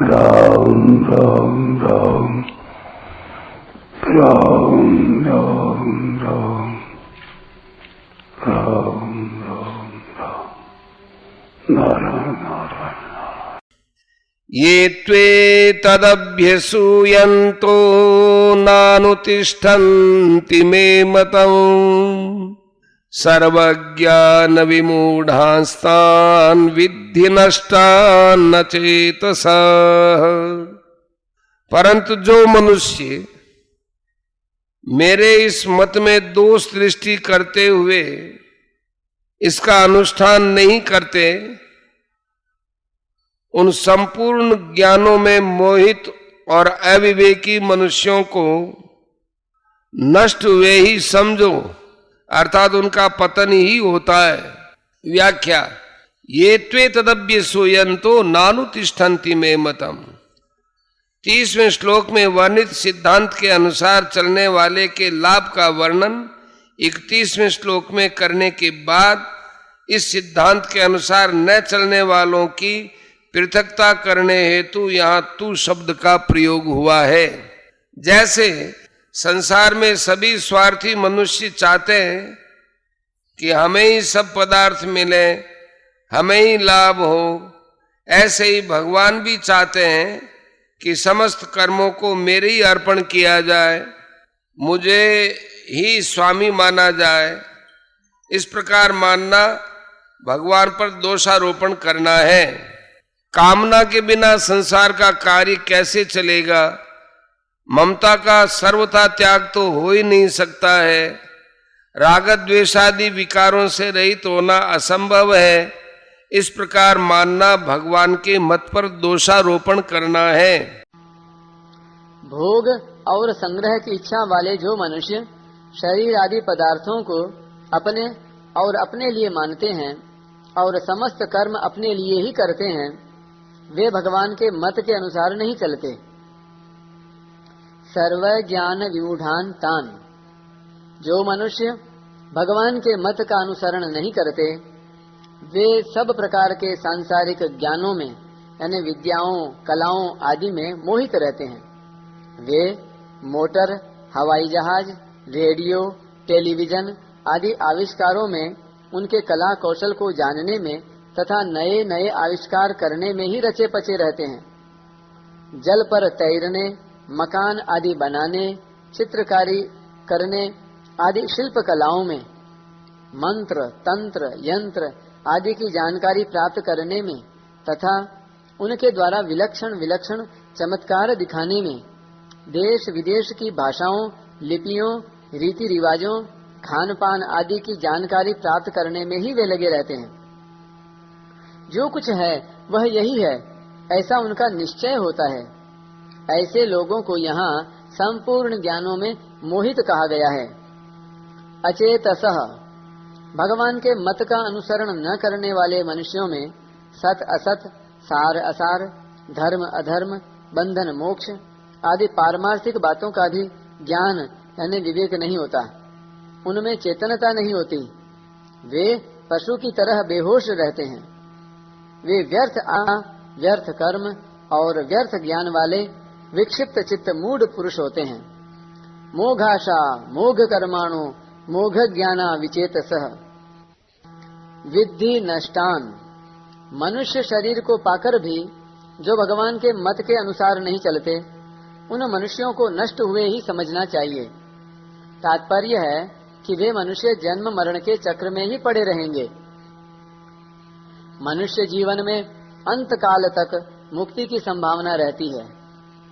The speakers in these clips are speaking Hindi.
राम राम राम राम राम राम राम राम राम नारायण नारायण। ये त्वे तदभ्यसूयन्तो नानुतिष्ठन्ति मे मतम् सर्वज्ञान विमूढ़ांस्तान् विद्धि नष्टान् न चेतसः। परंतु जो मनुष्य मेरे इस मत में दोष दृष्टि करते हुए इसका अनुष्ठान नहीं करते, उन संपूर्ण ज्ञानों में मोहित और अविवेकी मनुष्यों को नष्ट हुए ही समझो, अर्थात उनका पतन ही होता है। व्याख्या, ये त्वे तदभ्य सूयन्तो नानुतिष्ठन्ति मे मतम्। 30वें श्लोक में वर्णित सिद्धांत के अनुसार चलने वाले के लाभ का वर्णन 31वें श्लोक में करने के बाद इस सिद्धांत के अनुसार न चलने वालों की पृथकता करने हेतु यहाँ तू शब्द का प्रयोग हुआ है। जैसे संसार में सभी स्वार्थी मनुष्य चाहते हैं कि हमें ही सब पदार्थ मिले, हमें ही लाभ हो, ऐसे ही भगवान भी चाहते हैं कि समस्त कर्मों को मेरे ही अर्पण किया जाए, मुझे ही स्वामी माना जाए। इस प्रकार मानना भगवान पर दोषारोपण करना है। कामना के बिना संसार का कार्य कैसे चलेगा? ममता का सर्वथा त्याग तो हो ही नहीं सकता है। राग द्वेषादि विकारों से रहित होना असंभव है। इस प्रकार मानना भगवान के मत पर दोषारोपण करना है। भोग और संग्रह की इच्छा वाले जो मनुष्य शरीर आदि पदार्थों को अपने और अपने लिए मानते हैं और समस्त कर्म अपने लिए ही करते हैं, वे भगवान के मत के अनुसार नहीं चलते। सर्व ज्ञान विमूढ़ान तान, जो मनुष्य भगवान के मत का अनुसरण नहीं करते, वे सब प्रकार के सांसारिक ज्ञानों में यानी विद्याओं, कलाओं आदि में मोहित रहते हैं। वे मोटर, हवाई जहाज, रेडियो, टेलीविजन आदि आविष्कारों में उनके कला कौशल को जानने में तथा नए नए आविष्कार करने में ही रचे पचे रहते हैं। जल पर तैरने, मकान आदि बनाने, चित्रकारी करने आदि शिल्प कलाओं में, मंत्र, तंत्र, यंत्र आदि की जानकारी प्राप्त करने में तथा उनके द्वारा विलक्षण विलक्षण चमत्कार दिखाने में, देश विदेश की भाषाओं, लिपियों, रीति रिवाजों, खान पान आदि की जानकारी प्राप्त करने में ही वे लगे रहते हैं। जो कुछ है वह यही है, ऐसा उनका निश्चय होता है। ऐसे लोगों को यहाँ संपूर्ण ज्ञानों में मोहित कहा गया है। अचेतसः, भगवान के मत का अनुसरण न करने वाले मनुष्यों में सत असत, सार असार, धर्म अधर्म, बंधन मोक्ष आदि पारमार्थिक बातों का भी ज्ञान यानी विवेक नहीं होता। उनमें चेतनता नहीं होती। वे पशु की तरह बेहोश रहते हैं। वे व्यर्थ व्यर्थ कर्म और व्यर्थ ज्ञान वाले विक्षिप्त चित्त मूढ़ पुरुष होते हैं। मोघाशा मोघ कर्माणु मोघ ज्ञाना विचेतसः विद्धि नष्टान, मनुष्य शरीर को पाकर भी जो भगवान के मत के अनुसार नहीं चलते, उन मनुष्यों को नष्ट हुए ही समझना चाहिए। तात्पर्य है कि वे मनुष्य जन्म मरण के चक्र में ही पड़े रहेंगे। मनुष्य जीवन में अंत काल तक मुक्ति की संभावना रहती है।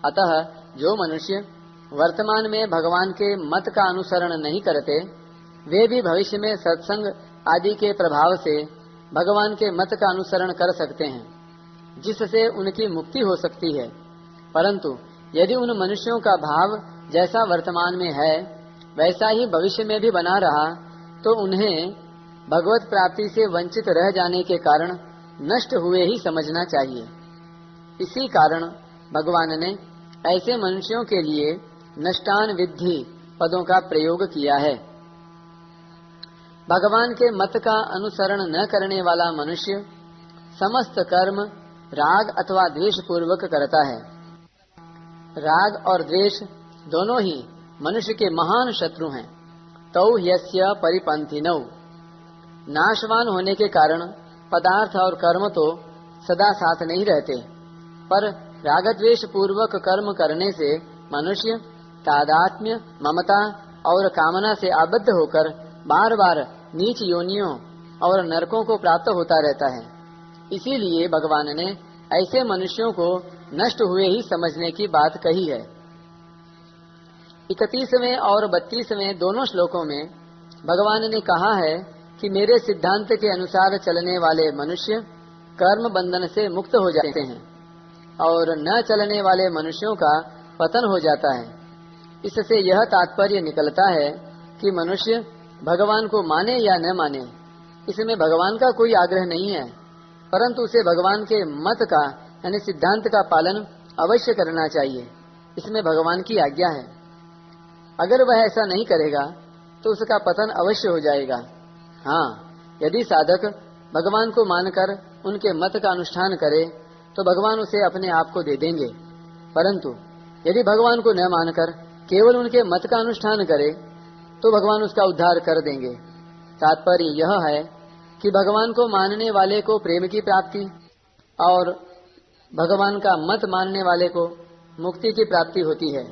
अतः जो मनुष्य वर्तमान में भगवान के मत का अनुसरण नहीं करते, वे भी भविष्य में सत्संग आदि के प्रभाव से भगवान के मत का अनुसरण कर सकते हैं, जिससे उनकी मुक्ति हो सकती है। परंतु यदि उन मनुष्यों का भाव जैसा वर्तमान में है वैसा ही भविष्य में भी बना रहा, तो उन्हें भगवत प्राप्ति से वंचित रह जाने के कारण नष्ट हुए ही समझना चाहिए। इसी कारण भगवान ने ऐसे मनुष्यों के लिए नष्टान विद्धि पदों का प्रयोग किया है। भगवान के मत का अनुसरण न करने वाला मनुष्य समस्त कर्म राग अथवा द्वेष पूर्वक करता है। राग और द्वेष दोनों ही मनुष्य के महान शत्रु हैं। तौ ह्यस्य परिपंथिनौ। नाशवान होने के कारण पदार्थ और कर्म तो सदा साथ नहीं रहते, पर रागद्वेष पूर्वक कर्म करने से मनुष्य तादात्म्य, ममता और कामना से आबद्ध होकर बार बार नीच योनियों और नरकों को प्राप्त होता रहता है। इसीलिए भगवान ने ऐसे मनुष्यों को नष्ट हुए ही समझने की बात कही है। 31वें और 32वें दोनों श्लोकों में भगवान ने कहा है कि मेरे सिद्धांत के अनुसार चलने वाले मनुष्य कर्म बंधन से मुक्त हो जाते हैं और न चलने वाले मनुष्यों का पतन हो जाता है। इससे यह तात्पर्य निकलता है कि मनुष्य भगवान को माने या न माने, इसमें भगवान का कोई आग्रह नहीं है, परंतु उसे भगवान के मत का यानी सिद्धांत का पालन अवश्य करना चाहिए। इसमें भगवान की आज्ञा है। अगर वह ऐसा नहीं करेगा तो उसका पतन अवश्य हो जाएगा। हाँ, यदि साधक भगवान को मानकर उनके मत का अनुष्ठान करे तो भगवान उसे अपने आप को दे देंगे, परंतु यदि भगवान को न मानकर केवल उनके मत का अनुष्ठान करे तो भगवान उसका उद्धार कर देंगे। तात्पर्य यह है कि भगवान को मानने वाले को प्रेम की प्राप्ति और भगवान का मत मानने वाले को मुक्ति की प्राप्ति होती है।